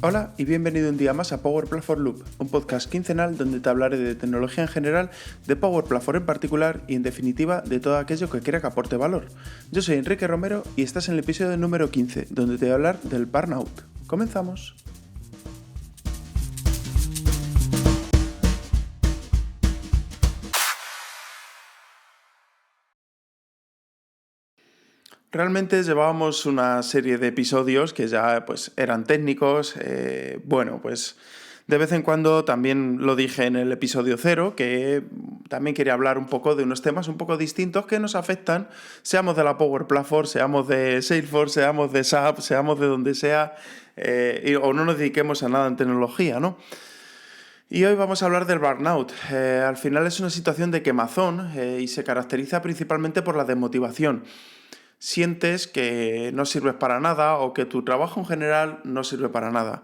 Hola y bienvenido un día más a Power Platform Loop, un podcast quincenal donde te hablaré de tecnología en general, de Power Platform en particular y en definitiva de todo aquello que quiera que aporte valor. Yo soy Enrique Romero y estás en el episodio número 15, donde te voy a hablar del burnout. ¡Comenzamos! Realmente llevábamos una serie de episodios que ya pues eran técnicos, pues de vez en cuando también lo dije en el episodio 0, que también quería hablar un poco de unos temas un poco distintos que nos afectan, seamos de la Power Platform, seamos de Salesforce, seamos de SAP, seamos de donde sea, o no nos dediquemos a nada en tecnología, ¿no? Y hoy vamos a hablar del burnout. Al final es una situación de quemazón y se caracteriza principalmente por la desmotivación. Sientes que no sirves para nada o que tu trabajo en general no sirve para nada.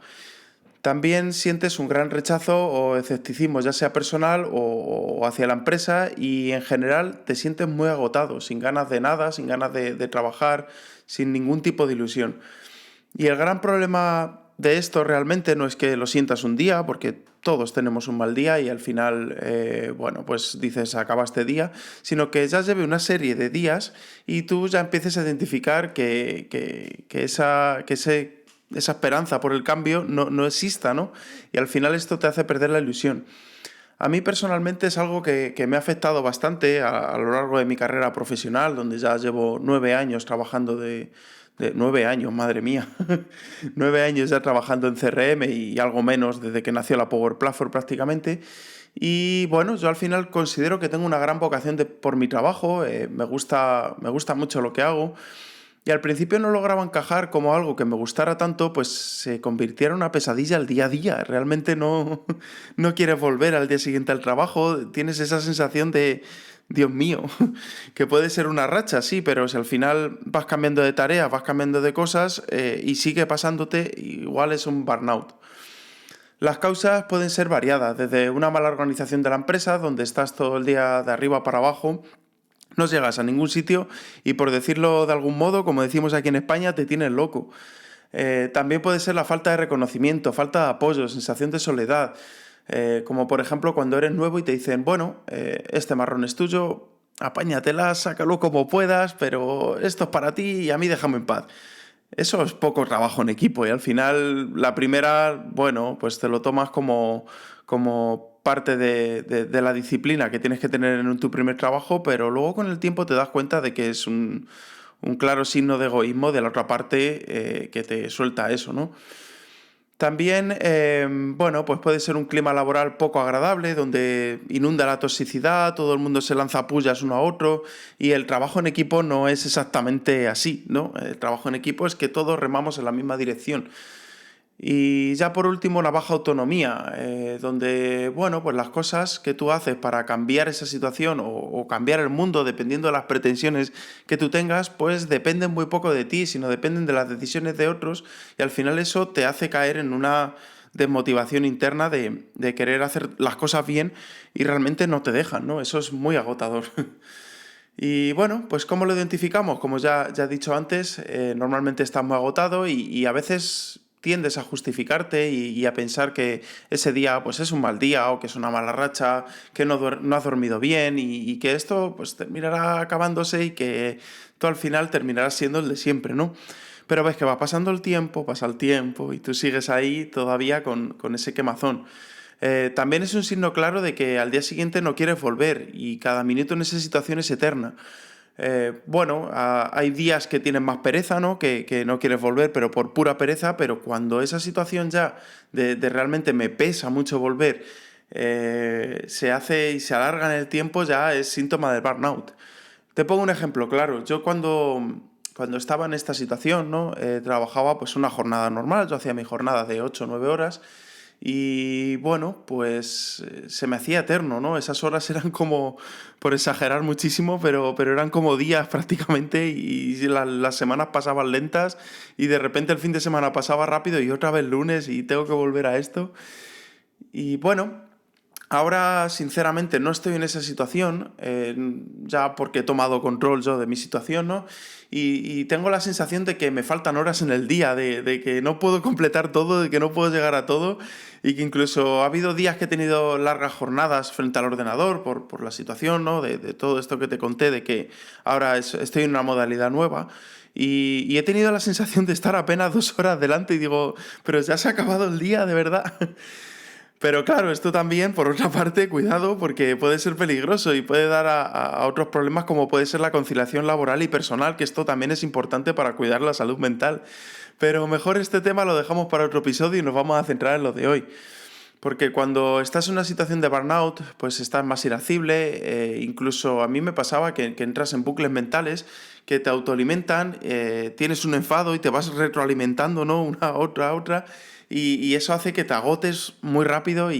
También sientes un gran rechazo o escepticismo, ya sea personal o hacia la empresa, y en general te sientes muy agotado, sin ganas de nada, sin ganas de trabajar, sin ningún tipo de ilusión. Y el gran problema de esto realmente no es que lo sientas un día, porque todos tenemos un mal día y al final, pues dices, acaba este día, sino que ya lleve una serie de días y tú ya empieces a identificar que esa esperanza por el cambio no exista, ¿no? Y al final esto te hace perder la ilusión. A mí personalmente es algo que me ha afectado bastante a lo largo de mi carrera profesional, donde ya llevo 9 años trabajando de 9 años, madre mía, 9 años ya trabajando en CRM y algo menos desde que nació la Power Platform prácticamente. Y bueno, yo al final considero que tengo una gran vocación por mi trabajo, me gusta mucho lo que hago. Y al principio no lograba encajar como algo que me gustara tanto, pues se convirtiera en una pesadilla al día a día. Realmente no quieres volver al día siguiente al trabajo, tienes esa sensación de, Dios mío, que puede ser una racha, sí, pero si al final vas cambiando de tareas, vas cambiando de cosas y sigue pasándote, igual es un burnout. Las causas pueden ser variadas, desde una mala organización de la empresa, donde estás todo el día de arriba para abajo, no llegas a ningún sitio y, por decirlo de algún modo, como decimos aquí en España, te tienes loco. También puede ser la falta de reconocimiento, falta de apoyo, sensación de soledad, como por ejemplo cuando eres nuevo y te dicen, bueno, este marrón es tuyo, apáñatela, sácalo como puedas, pero esto es para ti y a mí déjame en paz. Eso es poco trabajo en equipo y al final la primera, bueno, pues te lo tomas como parte de la disciplina que tienes que tener en tu primer trabajo, pero luego con el tiempo te das cuenta de que es un claro signo de egoísmo de la otra parte que te suelta eso, ¿no? También, pues puede ser un clima laboral poco agradable, donde inunda la toxicidad, todo el mundo se lanza pullas uno a otro, y el trabajo en equipo no es exactamente así, ¿no? El trabajo en equipo es que todos remamos en la misma dirección. Y ya por último, la baja autonomía, donde, pues las cosas que tú haces para cambiar esa situación o cambiar el mundo, dependiendo de las pretensiones que tú tengas, pues dependen muy poco de ti, sino dependen de las decisiones de otros, y al final eso te hace caer en una desmotivación interna de querer hacer las cosas bien y realmente no te dejan, ¿no? Eso es muy agotador. Y bueno, pues ¿cómo lo identificamos? Como ya he dicho antes, normalmente estás muy agotado y a veces tiendes a justificarte y a pensar que ese día pues es un mal día o que es una mala racha, que no has dormido bien y que esto pues terminará acabándose y que tú al final terminarás siendo el de siempre, ¿no? Pero ves que va pasando el tiempo, pasa el tiempo y tú sigues ahí todavía con ese quemazón. También es un signo claro de que al día siguiente no quieres volver y cada minuto en esa situación es eterna. Hay días que tienes más pereza, ¿no? Que no quieres volver, pero por pura pereza, pero cuando esa situación ya de realmente me pesa mucho volver, se hace y se alarga en el tiempo, ya es síntoma del burnout. Te pongo un ejemplo claro. Yo cuando estaba en esta situación, ¿no? Trabajaba pues una jornada normal, yo hacía mi jornada de 8 o 9 horas y pues se me hacía eterno, ¿no? Esas horas eran como, por exagerar muchísimo, pero eran como días prácticamente y las semanas pasaban lentas y de repente el fin de semana pasaba rápido y otra vez lunes y tengo que volver a esto. Y bueno, Ahora, sinceramente, no estoy en esa situación, ya porque he tomado control yo de mi situación, ¿no? Y tengo la sensación de que me faltan horas en el día, de que no puedo completar todo, de que no puedo llegar a todo, y que incluso ha habido días que he tenido largas jornadas frente al ordenador por la situación, ¿no? De todo esto que te conté, de que ahora estoy en una modalidad nueva. Y he tenido la sensación de estar apenas 2 horas delante y digo, pero ya se ha acabado el día, de verdad. Pero claro, esto también, por otra parte, cuidado, porque puede ser peligroso y puede dar a otros problemas como puede ser la conciliación laboral y personal, que esto también es importante para cuidar la salud mental. Pero mejor este tema lo dejamos para otro episodio y nos vamos a centrar en lo de hoy. Porque cuando estás en una situación de burnout, pues estás más irascible, incluso a mí me pasaba que entras en bucles mentales que te autoalimentan, tienes un enfado y te vas retroalimentando, ¿no? Una, otra, y eso hace que te agotes muy rápido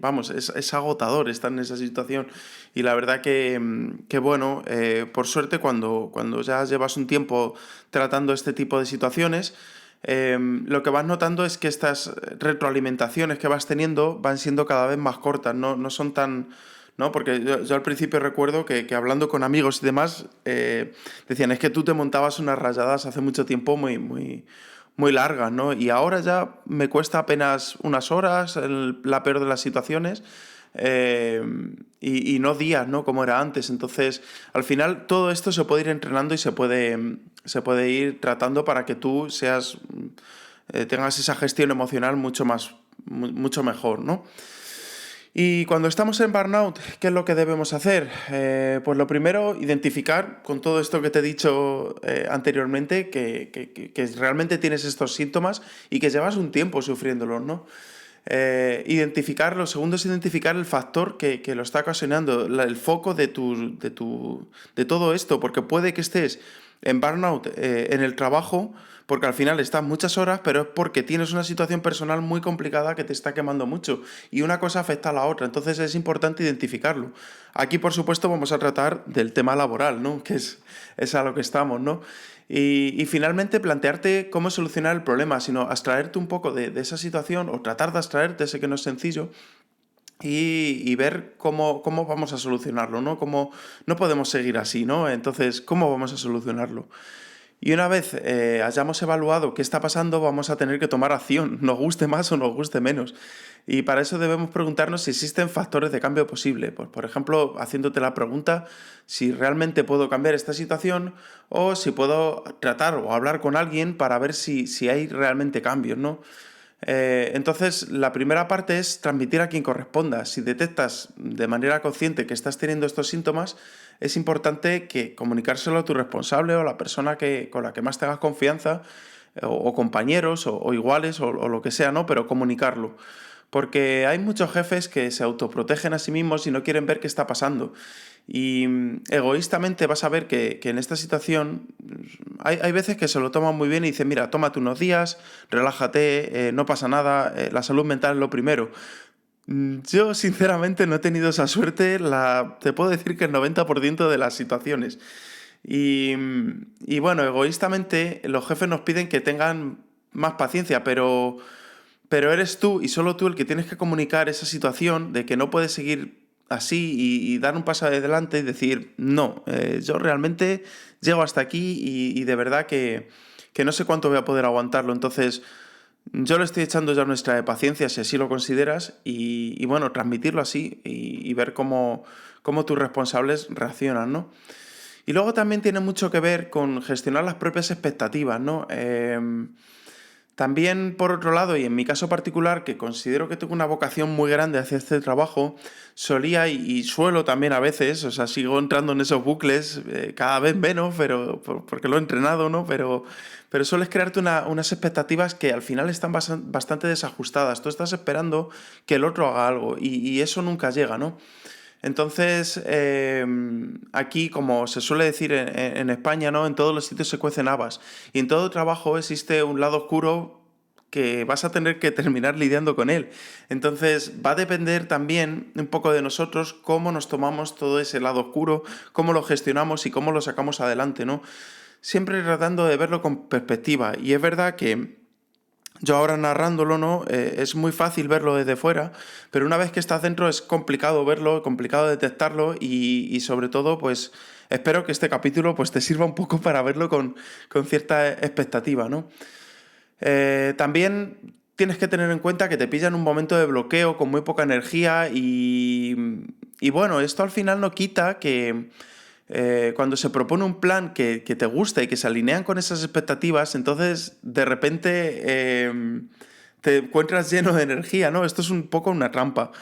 vamos, es agotador estar en esa situación. Y la verdad que bueno, por suerte cuando ya llevas un tiempo tratando este tipo de situaciones, lo que vas notando es que estas retroalimentaciones que vas teniendo van siendo cada vez más cortas, no son tan... ¿no? Porque yo al principio recuerdo que hablando con amigos y demás, decían, es que tú te montabas unas rayadas hace mucho tiempo muy largas, ¿no? Y ahora ya me cuesta apenas unas horas, la peor de las situaciones, eh, y no días, ¿no? Como era antes. Entonces, al final, todo esto se puede ir entrenando y se puede ir tratando para que tú tengas esa gestión emocional mucho mejor, ¿no? Y cuando estamos en burnout, ¿qué es lo que debemos hacer? Pues lo primero, identificar con todo esto que te he dicho anteriormente que realmente tienes estos síntomas y que llevas un tiempo sufriéndolos, ¿no? Lo segundo es identificar el factor que lo está ocasionando, el foco de todo esto, porque puede que estés en burnout en el trabajo, porque al final estás muchas horas, pero es porque tienes una situación personal muy complicada que te está quemando mucho y una cosa afecta a la otra, entonces es importante identificarlo. Aquí, por supuesto, vamos a tratar del tema laboral, ¿no? Que es a lo que estamos, ¿no? Y finalmente plantearte cómo solucionar el problema, sino abstraerte un poco de esa situación o tratar de abstraerte, sé que no es sencillo, y ver cómo vamos a solucionarlo, ¿no? No podemos seguir así, ¿no? Entonces, ¿cómo vamos a solucionarlo? Y una vez hayamos evaluado qué está pasando, vamos a tener que tomar acción, nos guste más o nos guste menos. Y para eso debemos preguntarnos si existen factores de cambio posible. Pues, por ejemplo, haciéndote la pregunta si realmente puedo cambiar esta situación o si puedo tratar o hablar con alguien para ver si hay realmente cambios, ¿no? Entonces, la primera parte es transmitir a quien corresponda. Si detectas de manera consciente que estás teniendo estos síntomas, es importante que comunicárselo a tu responsable o a la persona con la que más tengas confianza, o compañeros, o iguales, o lo que sea, ¿no? Pero comunicarlo. Porque hay muchos jefes que se autoprotegen a sí mismos y no quieren ver qué está pasando. Y egoístamente vas a ver que en esta situación hay veces que se lo toman muy bien y dicen, mira, tómate unos días, relájate, no pasa nada, la salud mental es lo primero. Yo sinceramente no he tenido esa suerte, te puedo decir que el 90% de las situaciones. Y bueno, egoístamente los jefes nos piden que tengan más paciencia, pero eres tú y solo tú el que tienes que comunicar esa situación de que no puedes seguir así y dar un paso adelante y decir, no, yo realmente llego hasta aquí y de verdad que no sé cuánto voy a poder aguantarlo. Entonces, yo le estoy echando ya nuestra de paciencia, si así lo consideras, y bueno, transmitirlo así y ver cómo tus responsables reaccionan, ¿no? Y luego también tiene mucho que ver con gestionar las propias expectativas, ¿no? También, por otro lado, y en mi caso particular, que considero que tengo una vocación muy grande hacia este trabajo, solía y suelo también a veces, o sea, sigo entrando en esos bucles, cada vez menos, pero porque lo he entrenado, ¿no? Pero sueles crearte unas expectativas que al final están bastante desajustadas. Tú estás esperando que el otro haga algo y eso nunca llega, ¿no? Entonces, aquí, como se suele decir en España, ¿no? En todos los sitios se cuecen habas. Y en todo trabajo existe un lado oscuro que vas a tener que terminar lidiando con él. Entonces, va a depender también un poco de nosotros cómo nos tomamos todo ese lado oscuro, cómo lo gestionamos y cómo lo sacamos adelante, ¿no? Siempre tratando de verlo con perspectiva. Y es verdad que yo ahora narrándolo, ¿no? Es muy fácil verlo desde fuera, pero una vez que estás dentro es complicado verlo, complicado detectarlo y sobre todo, pues espero que este capítulo pues, te sirva un poco para verlo con cierta expectativa, ¿no? También tienes que tener en cuenta que te pilla en un momento de bloqueo con muy poca energía y bueno, esto al final no quita que cuando se propone un plan que te gusta y que se alinean con esas expectativas, entonces de repente te encuentras lleno de energía, ¿no? Esto es un poco una trampa.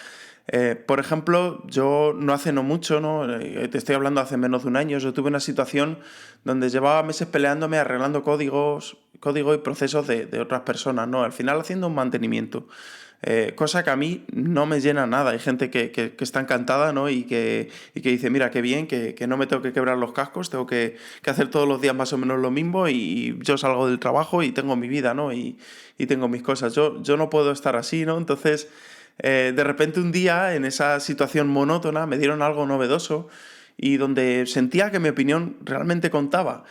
Por ejemplo, yo no mucho, ¿no? Te estoy hablando hace menos de un año, yo tuve una situación donde llevaba meses peleándome, arreglando código y procesos de otras personas, ¿no? Al final haciendo un mantenimiento. Cosa que a mí no me llena nada. Hay gente que está encantada, ¿no? Y que dice, mira, qué bien, que no me tengo que quebrar los cascos, tengo que hacer todos los días más o menos lo mismo y yo salgo del trabajo y tengo mi vida, ¿no? Y tengo mis cosas. Yo no puedo estar así, ¿no? Entonces, de repente un día, en esa situación monótona, me dieron algo novedoso y donde sentía que mi opinión realmente contaba.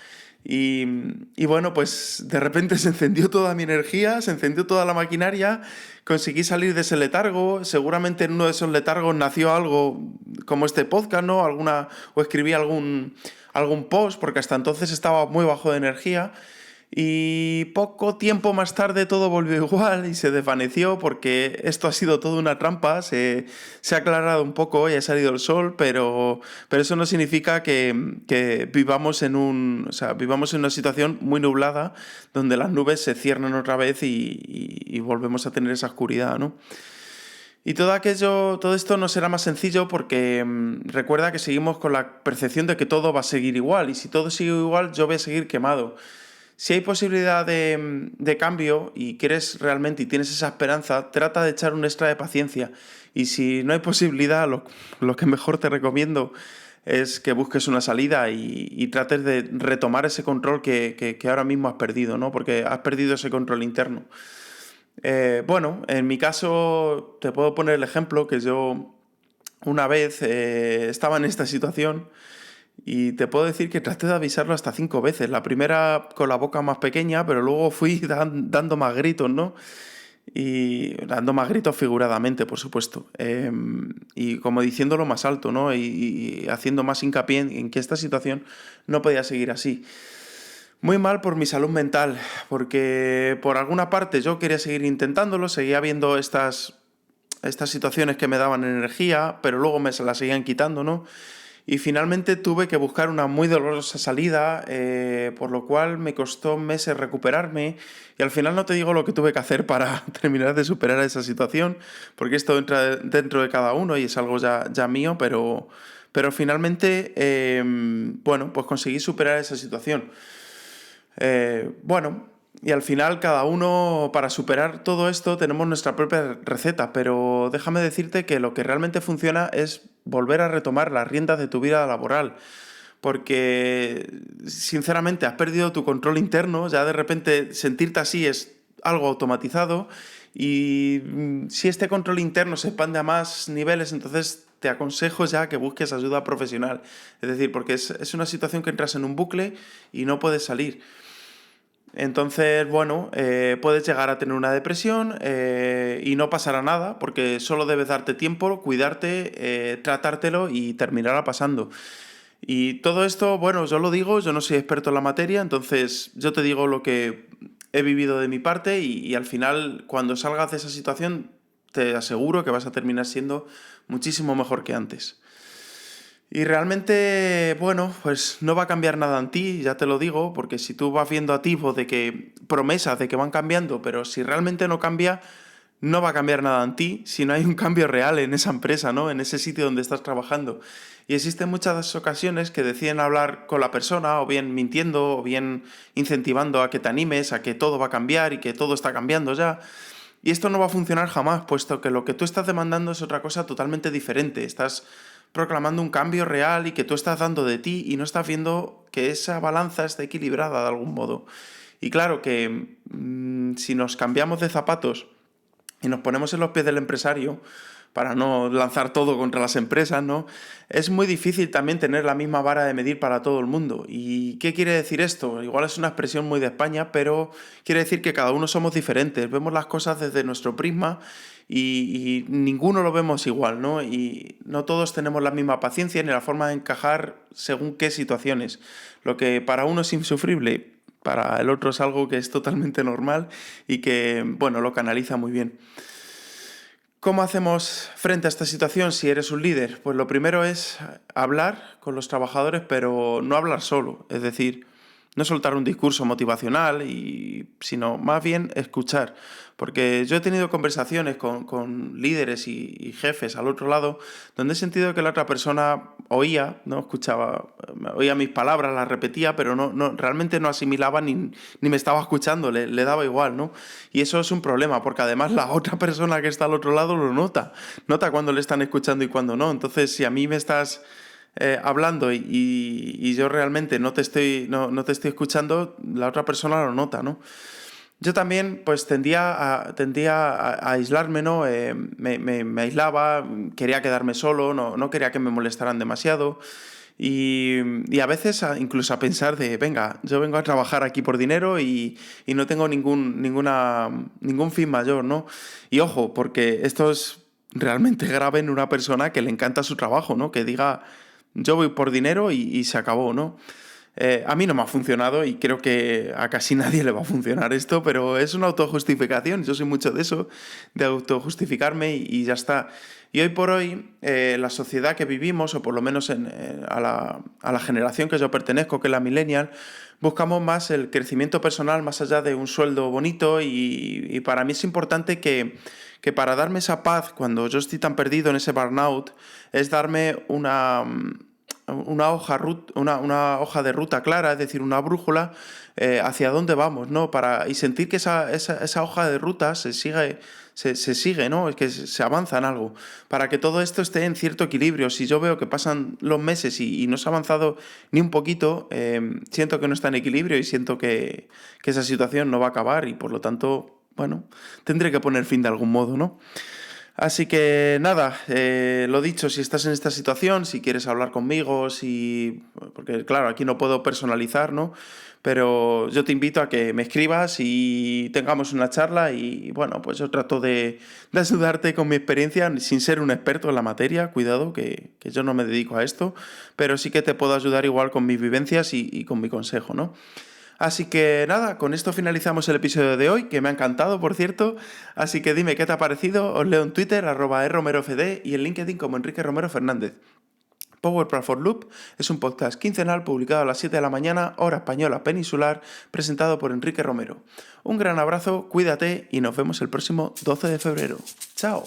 Y, y bueno, pues de repente se encendió toda mi energía, se encendió toda la maquinaria, conseguí salir de ese letargo, seguramente en uno de esos letargos nació algo como este podcast, ¿no? O escribí algún post, porque hasta entonces estaba muy bajo de energía. Y poco tiempo más tarde todo volvió igual y se desvaneció porque esto ha sido toda una trampa, se ha aclarado un poco y ha salido el sol, pero eso no significa que vivamos en una situación muy nublada donde las nubes se cierran otra vez y volvemos a tener esa oscuridad, ¿no? Y todo esto no será más sencillo porque recuerda que seguimos con la percepción de que todo va a seguir igual y si todo sigue igual yo voy a seguir quemado. Si hay posibilidad de cambio y quieres realmente y tienes esa esperanza, trata de echar un extra de paciencia. Y si no hay posibilidad, lo que mejor te recomiendo es que busques una salida y trates de retomar ese control que ahora mismo has perdido, ¿no? Porque has perdido ese control interno. Bueno, en mi caso te puedo poner el ejemplo que yo una vez estaba en esta situación y te puedo decir que traté de avisarlo hasta 5 veces. La primera con la boca más pequeña, pero luego fui dando más gritos, ¿no? Y dando más gritos figuradamente, por supuesto. Y como diciéndolo más alto, ¿no? Y haciendo más hincapié en que esta situación no podía seguir así. Muy mal por mi salud mental, porque por alguna parte yo quería seguir intentándolo, seguía viendo estas situaciones que me daban energía, pero luego me se las seguían quitando, ¿no? Y finalmente tuve que buscar una muy dolorosa salida, por lo cual me costó meses recuperarme y al final no te digo lo que tuve que hacer para terminar de superar esa situación, porque esto entra dentro de cada uno y es algo ya mío, pero finalmente, bueno, pues conseguí superar esa situación. Bueno, y al final cada uno, para superar todo esto, tenemos nuestra propia receta, pero déjame decirte que lo que realmente funciona es volver a retomar las riendas de tu vida laboral, porque sinceramente has perdido tu control interno, ya de repente sentirte así es algo automatizado y si este control interno se expande a más niveles, entonces te aconsejo ya que busques ayuda profesional, es decir, porque es una situación que entras en un bucle y no puedes salir. Entonces, bueno, puedes llegar a tener una depresión y no pasará nada porque solo debes darte tiempo, cuidarte, tratártelo y terminará pasando. Y todo esto, bueno, yo lo digo, yo no soy experto en la materia, entonces yo te digo lo que he vivido de mi parte y al final, cuando salgas de esa situación, te aseguro que vas a terminar siendo muchísimo mejor que antes. Y realmente, bueno, pues no va a cambiar nada en ti, ya te lo digo, porque si tú vas viendo atisbos de que promesas de que van cambiando, pero si realmente no cambia, no va a cambiar nada en ti si no hay un cambio real en esa empresa, ¿no? En ese sitio donde estás trabajando. Y existen muchas ocasiones que deciden hablar con la persona, o bien mintiendo, o bien incentivando a que te animes, a que todo va a cambiar y que todo está cambiando ya. Y esto no va a funcionar jamás, puesto que lo que tú estás demandando es otra cosa totalmente diferente. Estás proclamando un cambio real y que tú estás dando de ti y no estás viendo que esa balanza está equilibrada de algún modo. Y claro que si nos cambiamos de zapatos y nos ponemos en los pies del empresario, para no lanzar todo contra las empresas, ¿no? Es muy difícil también tener la misma vara de medir para todo el mundo. ¿Y qué quiere decir esto? Igual es una expresión muy de España, pero quiere decir que cada uno somos diferentes, vemos las cosas desde nuestro prisma y ninguno lo vemos igual, ¿no? Y no todos tenemos la misma paciencia ni la forma de encajar según qué situaciones. Lo que para uno es insufrible, para el otro es algo que es totalmente normal y que, bueno, lo canaliza muy bien. ¿Cómo hacemos frente a esta situación si eres un líder? Pues lo primero es hablar con los trabajadores, pero no hablar solo, es decir, no soltar un discurso motivacional, sino más bien escuchar. Porque yo he tenido conversaciones con líderes y jefes al otro lado, donde he sentido que la otra persona oía, no escuchaba, oía mis palabras, las repetía, pero realmente no asimilaba ni me estaba escuchando, le daba igual, ¿no? Y eso es un problema, porque además la otra persona que está al otro lado lo nota cuando le están escuchando y cuando no. Entonces, si a mí me estás hablando y yo realmente no te estoy escuchando, la otra persona lo nota, ¿no? Yo también pues tendía a aislarme, ¿no? Me aislaba, quería quedarme solo, no quería que me molestaran demasiado y a veces incluso a pensar de, venga, yo vengo a trabajar aquí por dinero y no tengo ningún fin mayor, ¿no? Y ojo, porque esto es realmente grave en una persona que le encanta su trabajo, ¿no? Que diga, yo voy por dinero y se acabó, ¿no? A mí no me ha funcionado y creo que a casi nadie le va a funcionar esto, pero es una autojustificación. Yo soy mucho de eso, de autojustificarme y ya está. Y hoy por hoy, la sociedad que vivimos, o por lo menos a la generación que yo pertenezco, que es la millennial, buscamos más el crecimiento personal más allá de un sueldo bonito y para mí es importante que para darme esa paz cuando yo estoy tan perdido en ese burnout, es darme una hoja de ruta clara, es decir, una brújula hacia dónde vamos, ¿no? Y sentir que esa hoja de ruta se sigue, ¿no? Es que se avanza en algo. Para que todo esto esté en cierto equilibrio. Si yo veo que pasan los meses y no se ha avanzado ni un poquito, siento que no está en equilibrio y siento que esa situación no va a acabar y por lo tanto, bueno, tendré que poner fin de algún modo, ¿no? Así que nada, lo dicho, si estás en esta situación, si quieres hablar conmigo, porque claro, aquí no puedo personalizar, ¿no? Pero yo te invito a que me escribas y tengamos una charla y bueno, pues yo trato de ayudarte con mi experiencia sin ser un experto en la materia, cuidado, que yo no me dedico a esto, pero sí que te puedo ayudar igual con mis vivencias y con mi consejo, ¿no? Así que nada, con esto finalizamos el episodio de hoy, que me ha encantado, por cierto. Así que dime qué te ha parecido. Os leo en Twitter, @eromerofd y en LinkedIn como Enrique Romero Fernández. Power Platform Loop es un podcast quincenal publicado a las 7 de la mañana, hora española peninsular, presentado por Enrique Romero. Un gran abrazo, cuídate y nos vemos el próximo 12 de febrero. ¡Chao!